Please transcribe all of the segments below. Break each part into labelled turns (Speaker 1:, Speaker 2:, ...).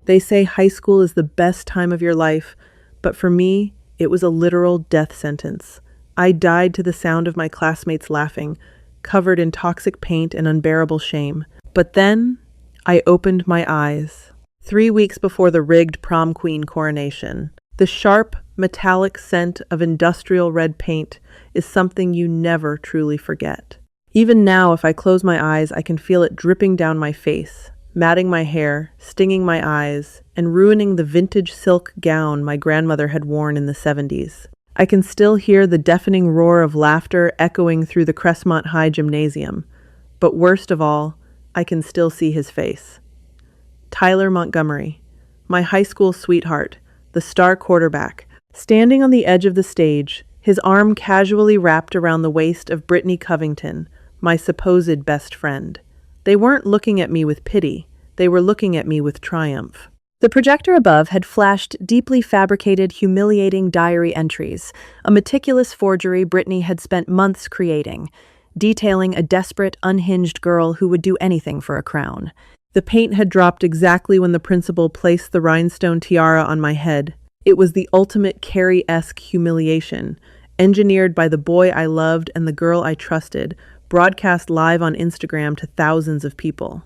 Speaker 1: They say high school is the best time of your life, but for me, it was a literal death sentence. I died to the sound of my classmates laughing, covered in toxic paint and unbearable shame. But then, I opened my eyes. 3 weeks before the rigged prom queen coronation, the sharp, metallic scent of industrial red paint is something you never truly forget. Even now, if I close my eyes, I can feel it dripping down my face, matting my hair, stinging my eyes, and ruining the vintage silk gown my grandmother had worn in the 70s. I can still hear the deafening roar of laughter echoing through the Crestmont High gymnasium. But worst of all, I can still see his face. Tyler Montgomery, my high school sweetheart, the star quarterback, standing on the edge of the stage, his arm casually wrapped around the waist of Brittany Covington, my supposed best friend. They weren't looking at me with pity, they were looking at me with triumph.
Speaker 2: The projector above had flashed deeply fabricated, humiliating diary entries, a meticulous forgery Brittany had spent months creating, detailing a desperate, unhinged girl who would do anything for a crown. The paint had dropped exactly when the principal placed the rhinestone tiara on my head. It was the ultimate Carrie-esque humiliation, engineered by the boy I loved and the girl I trusted, broadcast live on Instagram to thousands of people.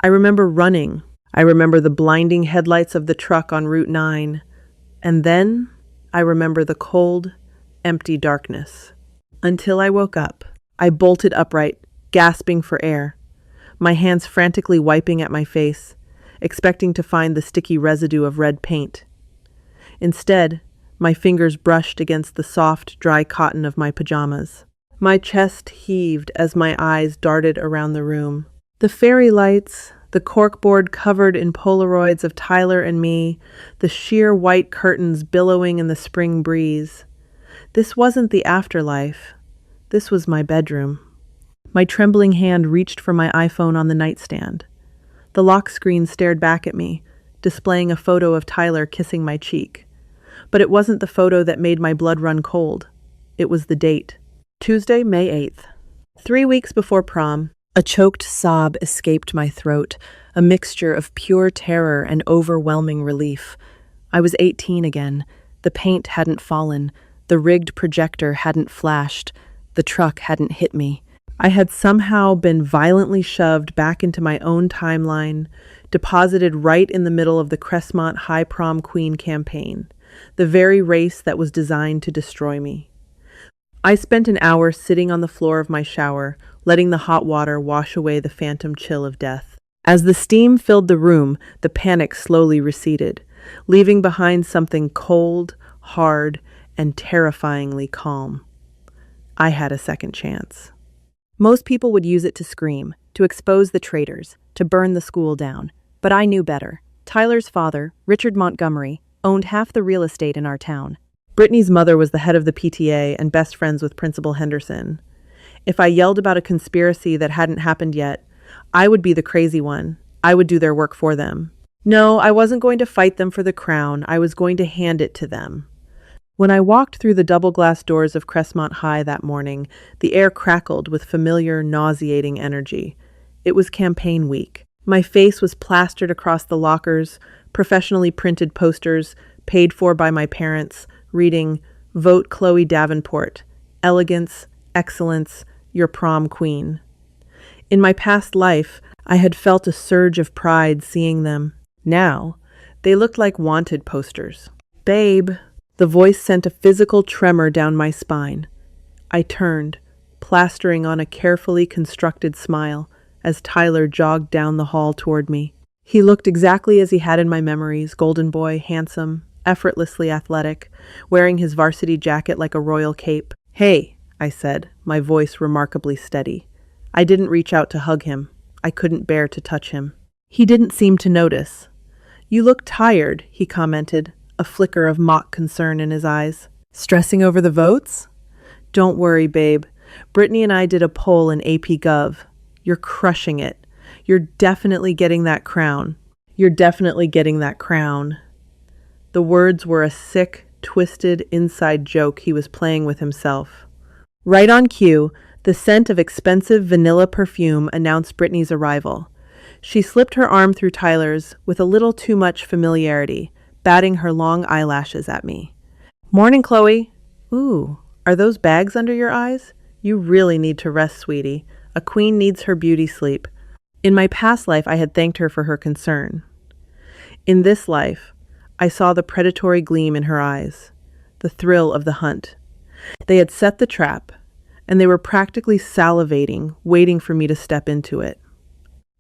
Speaker 2: I remember running. I remember the blinding headlights of the truck on Route 9. And then I remember the cold, empty darkness. Until I woke up, I bolted upright, gasping for air, my hands frantically wiping at my face, expecting to find the sticky residue of red paint. Instead, my fingers brushed against the soft, dry cotton of my pajamas. My chest heaved as my eyes darted around the room. The fairy lights, the corkboard covered in Polaroids of Tyler and me, the sheer white curtains billowing in the spring breeze. This wasn't the afterlife. This was my bedroom. My trembling hand reached for my iPhone on the nightstand. The lock screen stared back at me, displaying a photo of Tyler kissing my cheek. But it wasn't the photo that made my blood run cold. It was the date. Tuesday, May 8th. 3 weeks before prom, a choked sob escaped my throat, a mixture of pure terror and overwhelming relief. I was 18 again. The paint hadn't fallen. The rigged projector hadn't flashed. The truck hadn't hit me. I had somehow been violently shoved back into my own timeline, deposited right in the middle of the Crestmont High Prom Queen campaign, the very race that was designed to destroy me. I spent an hour sitting on the floor of my shower, letting the hot water wash away the phantom chill of death. As the steam filled the room, the panic slowly receded, leaving behind something cold, hard, and terrifyingly calm. I had a second chance. Most people would use it to scream, to expose the traitors, to burn the school down. But I knew better. Tyler's father, Richard Montgomery, owned half the real estate in our town. Brittany's mother was the head of the PTA and best friends with Principal Henderson. If I yelled about a conspiracy that hadn't happened yet, I would be the crazy one. I would do their work for them. No, I wasn't going to fight them for the crown. I was going to hand it to them. When I walked through the double-glass doors of Crestmont High that morning, the air crackled with familiar, nauseating energy. It was campaign week. My face was plastered across the lockers, professionally printed posters, paid for by my parents, reading, "Vote Chloe Davenport, Elegance, Excellence, Your Prom Queen." In my past life, I had felt a surge of pride seeing them. Now, they looked like wanted posters. "Babe." The voice sent a physical tremor down my spine. I turned, plastering on a carefully constructed smile as Tyler jogged down the hall toward me. He looked exactly as he had in my memories, golden boy, handsome, effortlessly athletic, wearing his varsity jacket like a royal cape. "Hey," I said, my voice remarkably steady. I didn't reach out to hug him. I couldn't bear to touch him. He didn't seem to notice. "You look tired," he commented, a flicker of mock concern in his eyes. "Stressing over the votes?" "Don't worry, babe. Brittany and I did a poll in AP Gov. You're crushing it. You're definitely getting that crown. You're definitely getting that crown." The words were a sick, twisted inside joke he was playing with himself. Right on cue, the scent of expensive vanilla perfume announced Brittany's arrival.
Speaker 1: She slipped her arm through Tyler's with a little too much familiarity, batting her long eyelashes at me. "Morning, Chloe." "Ooh, are those bags under your eyes? You really need to rest, sweetie. A queen needs her beauty sleep." In my past life, I had thanked her for her concern. In this life, I saw the predatory gleam in her eyes, the thrill of the hunt. They had set the trap, and they were practically salivating, waiting for me to step into it.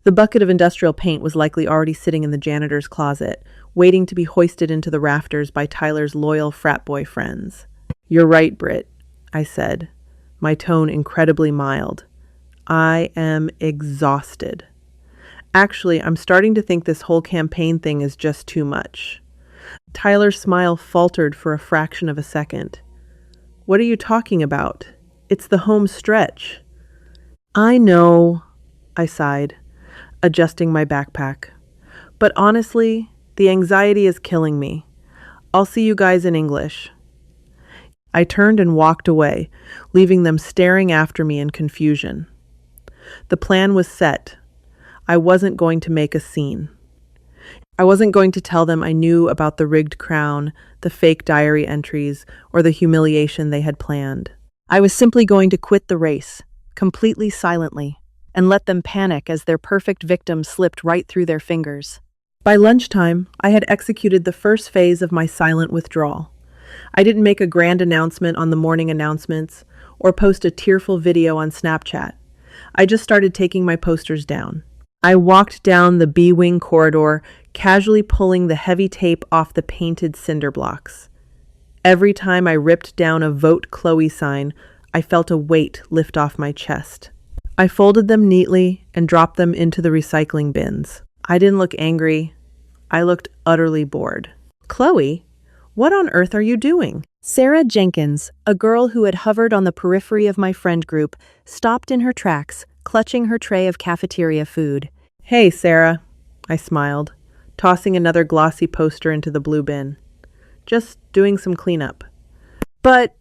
Speaker 1: The bucket of industrial paint was likely already sitting in the janitor's closet, waiting to be hoisted into the rafters by Tyler's loyal frat boy friends. "You're right, Britt," I said, my tone incredibly mild. "I am exhausted. Actually, I'm starting to think this whole campaign thing is just too much." Tyler's smile faltered for a fraction of a second. "What are you talking about? It's the home stretch." "I know," I sighed, adjusting my backpack. "But honestly, the anxiety is killing me. I'll see you guys in English." I turned and walked away, leaving them staring after me in confusion. The plan was set. I wasn't going to make a scene. I wasn't going to tell them I knew about the rigged crown, the fake diary entries, or the humiliation they had planned. I was simply going to quit the race, completely silently, and let them panic as their perfect victim slipped right through their fingers. By lunchtime, I had executed the first phase of my silent withdrawal. I didn't make a grand announcement on the morning announcements or post a tearful video on Snapchat. I just started taking my posters down. I walked down the B-wing corridor, casually pulling the heavy tape off the painted cinder blocks. Every time I ripped down a Vote Chloe sign, I felt a weight lift off my chest. I folded them neatly and dropped them into the recycling bins. I didn't look angry. I looked utterly bored. "Chloe, what on earth are you doing?"
Speaker 2: Sarah Jenkins, a girl who had hovered on the periphery of my friend group, stopped in her tracks, clutching her tray of cafeteria food.
Speaker 1: "Hey, Sarah," I smiled, tossing another glossy poster into the blue bin. "Just doing some cleanup." "But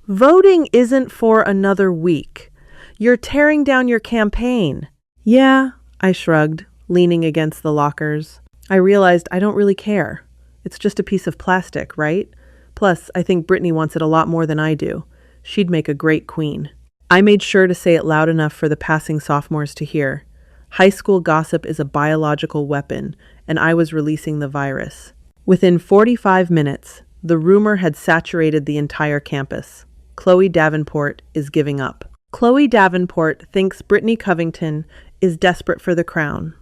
Speaker 1: voting isn't for another week. You're tearing down your campaign." "Yeah," I shrugged, leaning against the lockers. I realized I don't really care. It's just a piece of plastic, right? Plus, I think Brittany wants it a lot more than I do. She'd make a great queen. I made sure to say it loud enough for the passing sophomores to hear. High school gossip is a biological weapon, and I was releasing the virus. Within 45 minutes, the rumor had saturated the entire campus. Chloe Davenport is giving up. Chloe Davenport thinks Brittany Covington is desperate for the crown.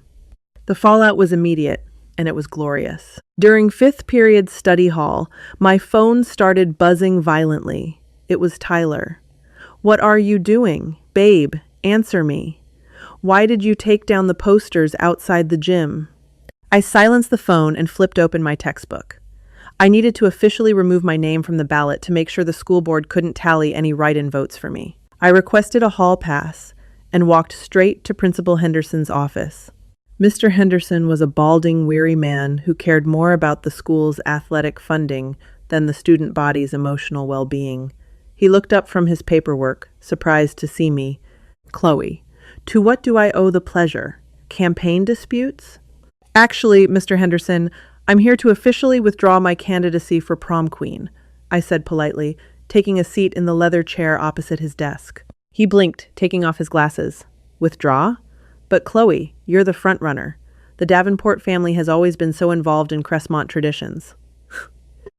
Speaker 1: The fallout was immediate, and it was glorious. During fifth period study hall, my phone started buzzing violently. It was Tyler. "What are you doing? Babe, answer me. Why did you take down the posters outside the gym?" I silenced the phone and flipped open my textbook. I needed to officially remove my name from the ballot to make sure the school board couldn't tally any write-in votes for me. I requested a hall pass and walked straight to Principal Henderson's office. Mr. Henderson was a balding, weary man who cared more about the school's athletic funding than the student body's emotional well-being. He looked up from his paperwork, surprised to see me. "Chloe, to what do I owe the pleasure? Campaign disputes?" "Actually, Mr. Henderson, I'm here to officially withdraw my candidacy for prom queen," I said politely, taking a seat in the leather chair opposite his desk. He blinked, taking off his glasses. "Withdraw? But Chloe, you're the front runner. The Davenport family has always been so involved in Crestmont traditions."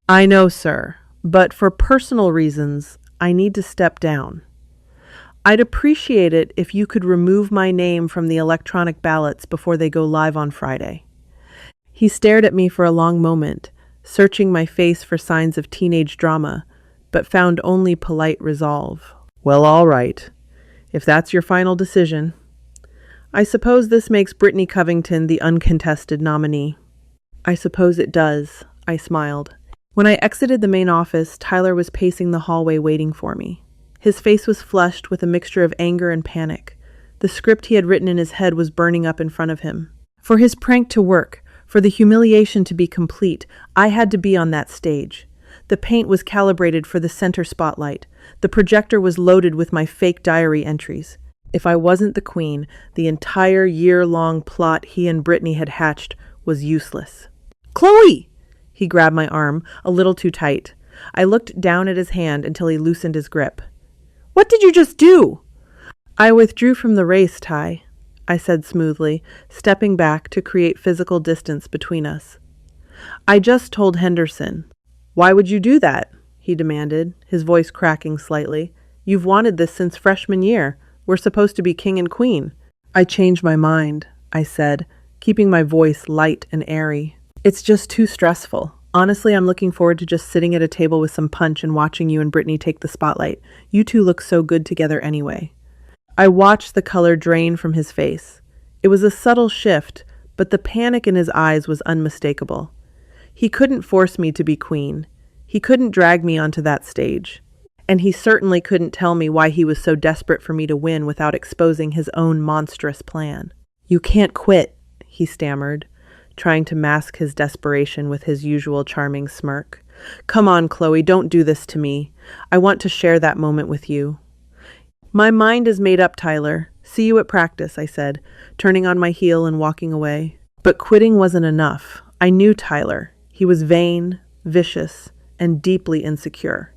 Speaker 1: "I know, sir, but for personal reasons, I need to step down. I'd appreciate it if you could remove my name from the electronic ballots before they go live on Friday." He stared at me for a long moment, searching my face for signs of teenage drama, but found only polite resolve. "Well, all right. If that's your final decision. I suppose this makes Brittany Covington the uncontested nominee." "I suppose it does," I smiled. When I exited the main office, Tyler was pacing the hallway waiting for me. His face was flushed with a mixture of anger and panic. The script he had written in his head was burning up in front of him. For his prank to work, for the humiliation to be complete, I had to be on that stage. The paint was calibrated for the center spotlight. The projector was loaded with my fake diary entries. If I wasn't the queen, the entire year-long plot he and Brittany had hatched was useless. "Chloe!" He grabbed my arm, a little too tight. I looked down at his hand until he loosened his grip. "What did you just do?" "I withdrew from the race, Ty," I said smoothly, stepping back to create physical distance between us. "I just told Henderson." "Why would you do that?" he demanded, his voice cracking slightly. "You've wanted this since freshman year. We're supposed to be king and queen." "I changed my mind," I said, keeping my voice light and airy. "It's just too stressful. Honestly, I'm looking forward to just sitting at a table with some punch and watching you and Brittany take the spotlight. You two look so good together anyway." I watched the color drain from his face. It was a subtle shift, but the panic in his eyes was unmistakable. He couldn't force me to be queen. He couldn't drag me onto that stage. And he certainly couldn't tell me why he was so desperate for me to win without exposing his own monstrous plan. "You can't quit," he stammered, trying to mask his desperation with his usual charming smirk. "Come on, Chloe, don't do this to me. I want to share that moment with you." "My mind is made up, Tyler. See you at practice," I said, turning on my heel and walking away. But quitting wasn't enough. I knew Tyler. He was vain, vicious, and deeply insecure.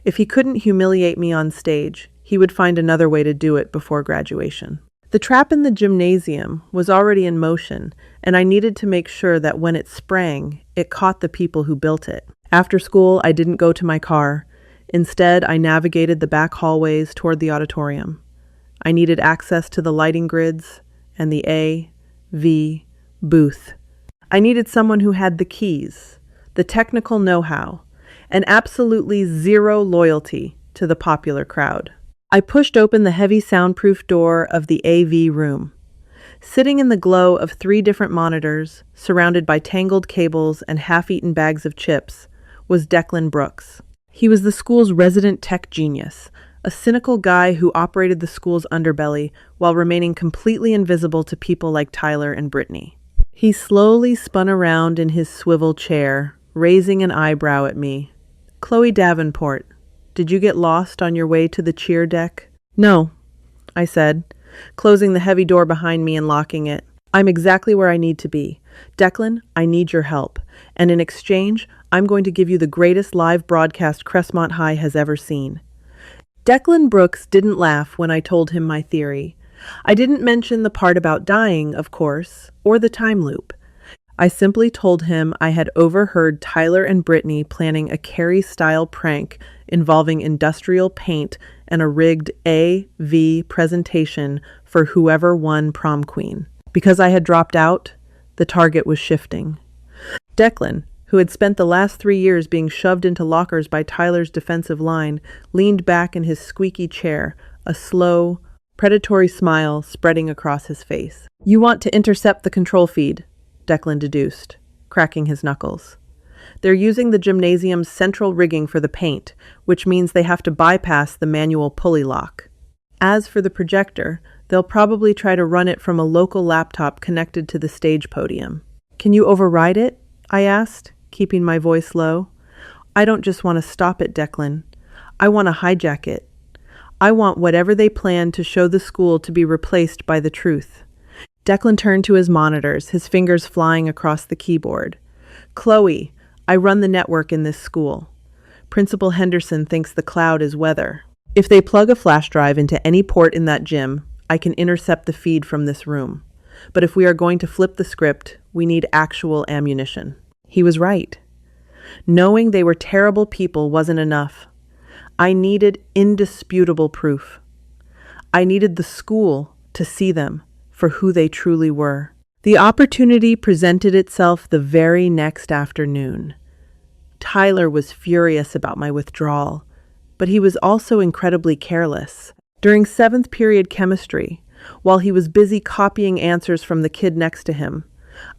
Speaker 1: If he couldn't humiliate me on stage, he would find another way to do it before graduation. The trap in the gymnasium was already in motion, and I needed to make sure that when it sprang, it caught the people who built it. After school, I didn't go to my car. Instead, I navigated the back hallways toward the auditorium. I needed access to the lighting grids and the A.V. booth. I needed someone who had the keys, the technical know-how, and absolutely zero loyalty to the popular crowd. I pushed open the heavy soundproof door of the AV room. Sitting in the glow of 3 different monitors, surrounded by tangled cables and half-eaten bags of chips, was Declan Brooks. He was the school's resident tech genius, a cynical guy who operated the school's underbelly while remaining completely invisible to people like Tyler and Brittany. He slowly spun around in his swivel chair, raising an eyebrow at me. "Chloe Davenport, did you get lost on your way to the cheer deck?" "No," I said, closing the heavy door behind me and locking it. "I'm exactly where I need to be. Declan, I need your help. And in exchange, I'm going to give you the greatest live broadcast Crestmont High has ever seen." Declan Brooks didn't laugh when I told him my theory. I didn't mention the part about dying, of course, or the time loop. I simply told him I had overheard Tyler and Brittany planning a Carrie-style prank involving industrial paint and a rigged AV presentation for whoever won prom queen. Because I had dropped out, the target was shifting. Declan, who had spent the last 3 years being shoved into lockers by Tyler's defensive line, leaned back in his squeaky chair, a slow, predatory smile spreading across his face. "You want to intercept the control feed," Declan deduced, cracking his knuckles. "They're using the gymnasium's central rigging for the paint, which means they have to bypass the manual pulley lock. As for the projector, they'll probably try to run it from a local laptop connected to the stage podium." "Can you override it?" I asked, keeping my voice low. "I don't just want to stop it, Declan. I want to hijack it. I want whatever they plan to show the school to be replaced by the truth." Declan turned to his monitors, his fingers flying across the keyboard. "Chloe, I run the network in this school. Principal Henderson thinks the cloud is weather. If they plug a flash drive into any port in that gym, I can intercept the feed from this room. But if we are going to flip the script, we need actual ammunition." He was right. Knowing they were terrible people wasn't enough. I needed indisputable proof. I needed the school to see them for who they truly were. The opportunity presented itself the very next afternoon. Tyler was furious about my withdrawal, but he was also incredibly careless. During 7th period chemistry, while he was busy copying answers from the kid next to him,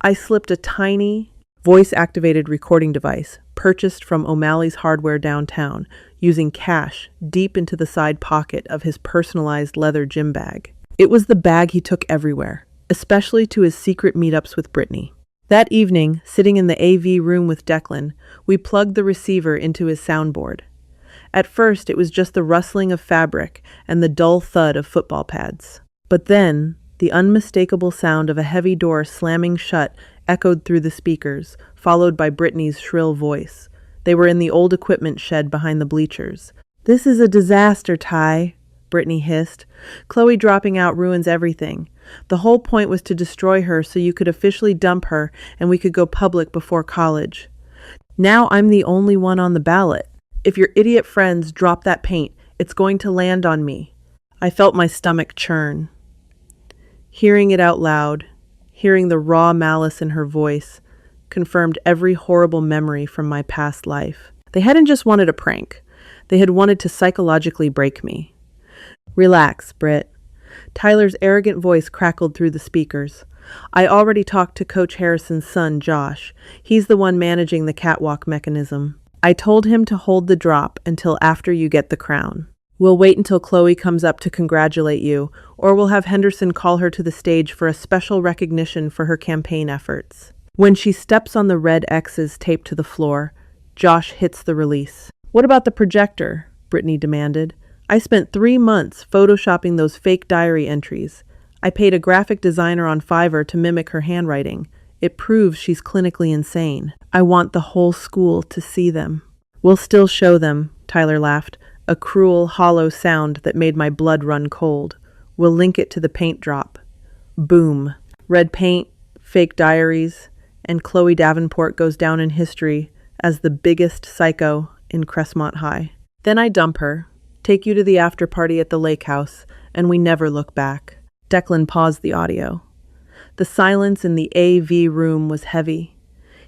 Speaker 1: I slipped a tiny, voice-activated recording device purchased from O'Malley's Hardware downtown using cash deep into the side pocket of his personalized leather gym bag. It was the bag he took everywhere, especially to his secret meetups with Brittany. That evening, sitting in the AV room with Declan, we plugged the receiver into his soundboard. At first, it was just the rustling of fabric and the dull thud of football pads. But then, the unmistakable sound of a heavy door slamming shut echoed through the speakers, followed by Brittany's shrill voice. They were in the old equipment shed behind the bleachers. "This is a disaster, Ty," Brittany hissed. "Chloe dropping out ruins everything. The whole point was to destroy her so you could officially dump her and we could go public before college. Now I'm the only one on the ballot. If your idiot friends drop that paint, it's going to land on me." I felt my stomach churn. Hearing it out loud, hearing the raw malice in her voice, confirmed every horrible memory from my past life. They hadn't just wanted a prank. They had wanted to psychologically break me. "Relax, Britt." Tyler's arrogant voice crackled through the speakers. "I already talked to Coach Harrison's son, Josh. He's the one managing the catwalk mechanism. I told him to hold the drop until after you get the crown. We'll wait until Chloe comes up to congratulate you, or we'll have Henderson call her to the stage for a special recognition for her campaign efforts." When she steps on the red X's taped to the floor, Josh hits the release. "What about the projector?" Brittany demanded. "I spent 3 months photoshopping those fake diary entries. I paid a graphic designer on Fiverr to mimic her handwriting. It proves she's clinically insane. I want the whole school to see them." "We'll still show them," Tyler laughed, a cruel, hollow sound that made my blood run cold. "We'll link it to the paint drop." Boom. Red paint, fake diaries, and Chloe Davenport goes down in history as the biggest psycho in Crestmont High. Then I dump her, take you to the after party at the lake house, and we never look back. Declan paused the audio. The silence in the AV room was heavy.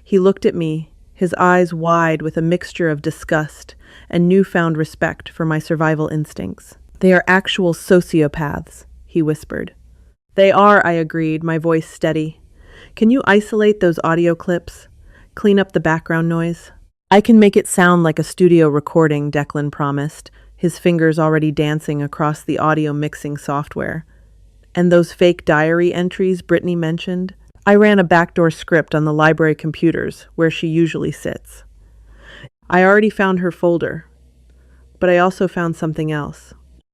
Speaker 1: He looked at me, his eyes wide with a mixture of disgust and newfound respect for my survival instincts. "They are actual sociopaths," he whispered. "They are," I agreed, my voice steady. "Can you isolate those audio clips? Clean up the background noise?" "I can make it sound like a studio recording," Declan promised, his fingers already dancing across the audio mixing software. "And those fake diary entries Brittany mentioned? I ran a backdoor script on the library computers, where she usually sits. I already found her folder, but I also found something else."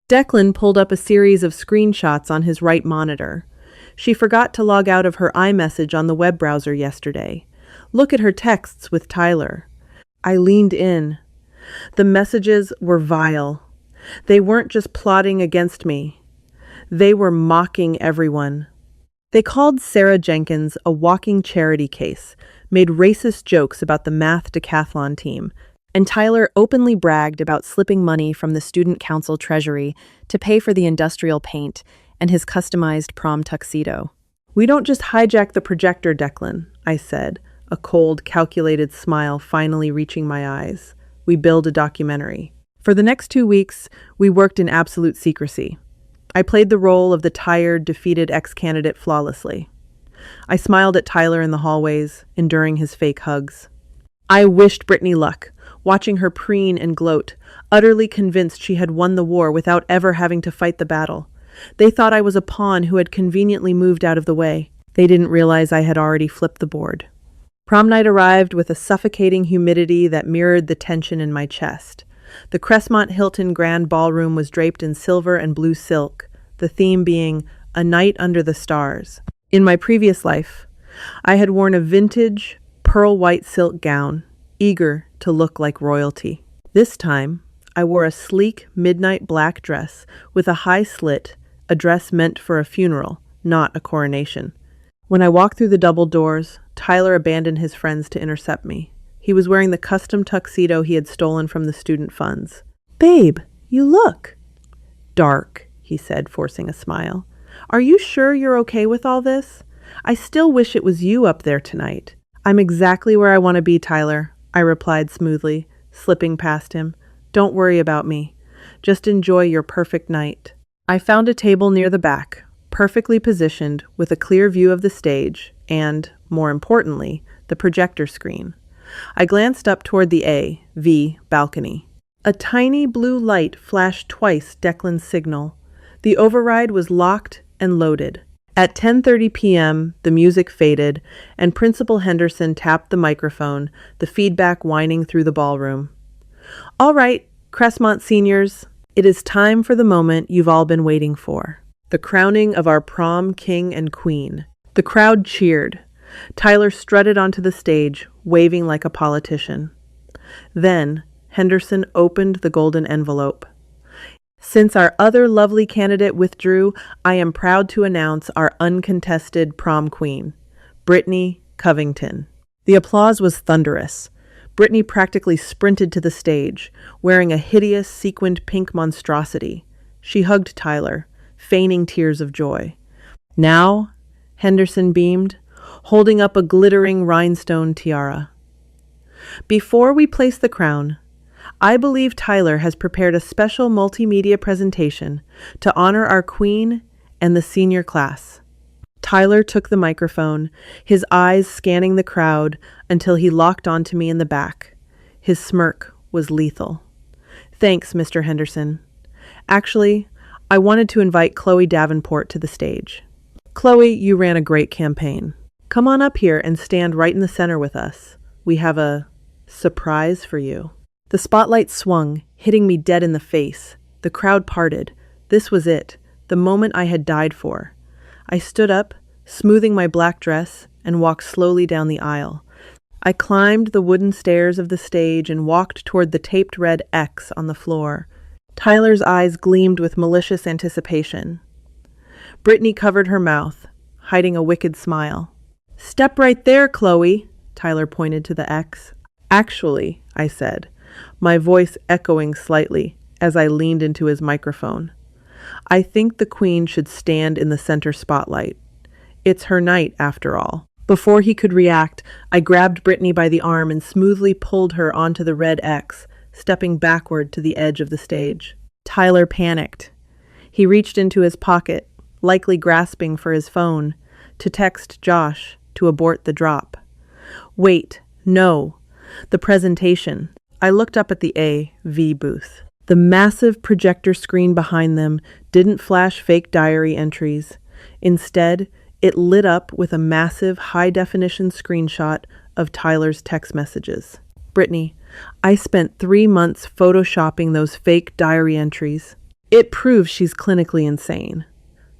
Speaker 1: Declan pulled up a series of screenshots on his right monitor. "She forgot to log out of her iMessage on the web browser yesterday. Look at her texts with Tyler." I leaned in. The messages were vile. They weren't just plotting against me. They were mocking everyone. They called Sarah Jenkins a walking charity case, made racist jokes about the math decathlon team, and Tyler openly bragged about slipping money from the student council treasury to pay for the industrial paint and his customized prom tuxedo. "We don't just hijack the projector, Declan," I said, a cold, calculated smile finally reaching my eyes. "We build a documentary." For the next 2 weeks, we worked in absolute secrecy. I played the role of the tired, defeated ex-candidate flawlessly. I smiled at Tyler in the hallways, enduring his fake hugs. I wished Brittany luck, watching her preen and gloat, utterly convinced she had won the war without ever having to fight the battle. They thought I was a pawn who had conveniently moved out of the way. They didn't realize I had already flipped the board. Prom night arrived with a suffocating humidity that mirrored the tension in my chest. The Crestmont Hilton Grand Ballroom was draped in silver and blue silk, the theme being "A Night Under the Stars." In my previous life, I had worn a vintage, pearl-white silk gown, eager to look like royalty. This time, I wore a sleek, midnight black dress with a high slit, a dress meant for a funeral, not a coronation. When I walked through the double doors, Tyler abandoned his friends to intercept me. He was wearing the custom tuxedo he had stolen from the student funds. "Babe, you look dark," he said, forcing a smile. "Are you sure you're okay with all this? I still wish it was you up there tonight." "I'm exactly where I want to be, Tyler," I replied smoothly, slipping past him. "Don't worry about me. Just enjoy your perfect night." I found a table near the back, perfectly positioned with a clear view of the stage and, more importantly, the projector screen. I glanced up toward the A.V. balcony. A tiny blue light flashed twice Declan's signal. The override was locked and loaded. At 10:30 p.m., the music faded, and Principal Henderson tapped the microphone, the feedback whining through the ballroom. "All right, Cressmont seniors, it is time for the moment you've all been waiting for. The crowning of our prom king and queen. The crowd cheered. Tyler strutted onto the stage, waving like a politician. Then, Henderson opened the golden envelope. Since our other lovely candidate withdrew, I am proud to announce our uncontested prom queen, Brittany Covington. The applause was thunderous. Brittany practically sprinted to the stage, wearing a hideous sequined pink monstrosity. She hugged Tyler, feigning tears of joy. Now, Henderson beamed, holding up a glittering rhinestone tiara. Before we place the crown, I believe Tyler has prepared a special multimedia presentation to honor our queen and the senior class. Tyler took the microphone, his eyes scanning the crowd until he locked onto me in the back. His smirk was lethal. Thanks, Mr. Henderson. Actually, I wanted to invite Chloe Davenport to the stage. Chloe, you ran a great campaign. Come on up here and stand right in the center with us. We have a surprise for you. The spotlight swung, hitting me dead in the face. The crowd parted. This was it, the moment I had died for. I stood up, smoothing my black dress, and walked slowly down the aisle. I climbed the wooden stairs of the stage and walked toward the taped red X on the floor. Tyler's eyes gleamed with malicious anticipation. Brittany covered her mouth, hiding a wicked smile. "Step right there, Chloe," Tyler pointed to the X. "Actually," I said, my voice echoing slightly as I leaned into his microphone, "I think the queen should stand in the center spotlight. It's her night, after all." Before he could react, I grabbed Brittany by the arm and smoothly pulled her onto the red X, stepping backward to the edge of the stage. Tyler panicked. He reached into his pocket, likely grasping for his phone, to text Josh to abort the drop. Wait, no. The presentation. I looked up at the AV booth. The massive projector screen behind them didn't flash fake diary entries. Instead, it lit up with a massive high-definition screenshot of Tyler's text messages. "Brittany, I spent 3 months photoshopping those fake diary entries. It proves she's clinically insane.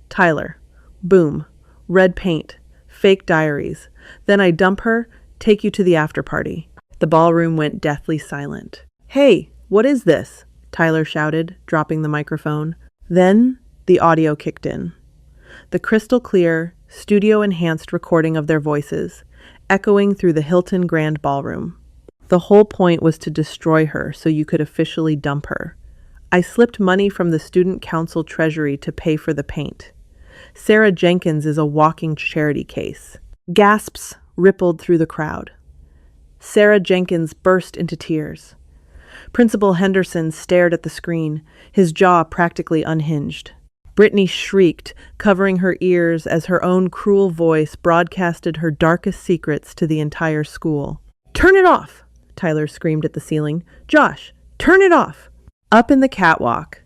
Speaker 1: Tyler, boom, red paint, fake diaries. Then I dump her, take you to the after party." The ballroom went deathly silent. "Hey, what is this?" Tyler shouted, dropping the microphone. Then the audio kicked in. The crystal clear, studio-enhanced recording of their voices, echoing through the Hilton Grand Ballroom. The whole point was to destroy her so you could officially dump her. I slipped money from the student council treasury to pay for the paint. Sarah Jenkins is a walking charity case. Gasps rippled through the crowd. Sarah Jenkins burst into tears. Principal Henderson stared at the screen, his jaw practically unhinged. Brittany shrieked, covering her ears as her own cruel voice broadcasted her darkest secrets to the entire school. "Turn it off!" Tyler screamed at the ceiling. "Josh, turn it off!" Up in the catwalk,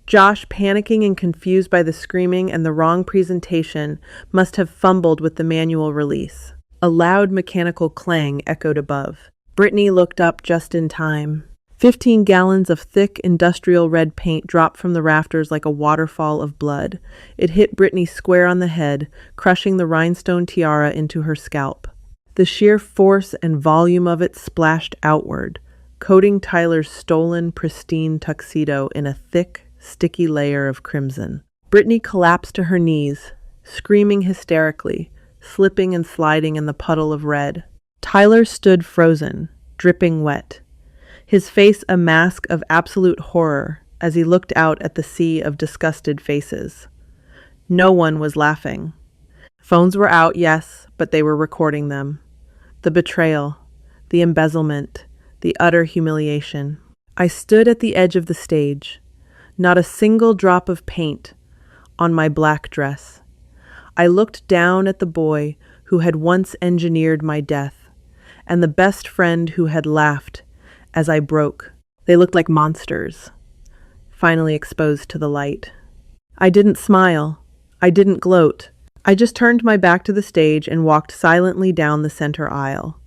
Speaker 1: Josh, panicking and confused by the screaming and the wrong presentation, must have fumbled with the manual release. A loud mechanical clang echoed above. Brittany looked up just in time. 15 gallons of thick industrial red paint dropped from the rafters like a waterfall of blood. It hit Brittany square on the head, crushing the rhinestone tiara into her scalp. The sheer force and volume of it splashed outward, coating Tyler's stolen, pristine tuxedo in a thick, sticky layer of crimson. Brittany collapsed to her knees, screaming hysterically, slipping and sliding in the puddle of red. Tyler stood frozen, dripping wet, his face a mask of absolute horror as he looked out at the sea of disgusted faces. No one was laughing. Phones were out, yes, but they were recording them. The betrayal, the embezzlement, the utter humiliation. I stood at the edge of the stage, not a single drop of paint on my black dress. I looked down at the boy who had once engineered my death, and the best friend who had laughed as I broke. They looked like monsters, finally exposed to the light. I didn't smile. I didn't gloat. I just turned my back to the stage and walked silently down the center aisle,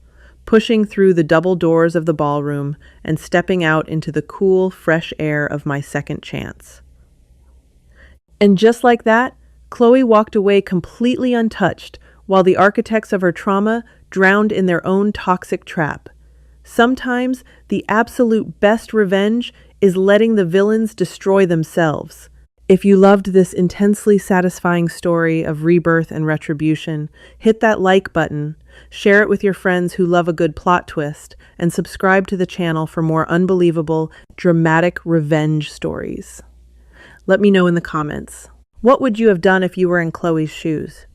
Speaker 1: pushing through the double doors of the ballroom and stepping out into the cool, fresh air of my second chance. And just like that, Chloe walked away completely untouched, while the architects of her trauma drowned in their own toxic trap. Sometimes the absolute best revenge is letting the villains destroy themselves. If you loved this intensely satisfying story of rebirth and retribution, hit that like button, share it with your friends who love a good plot twist, and subscribe to the channel for more unbelievable, dramatic revenge stories. Let me know in the comments. What would you have done if you were in Chloe's shoes?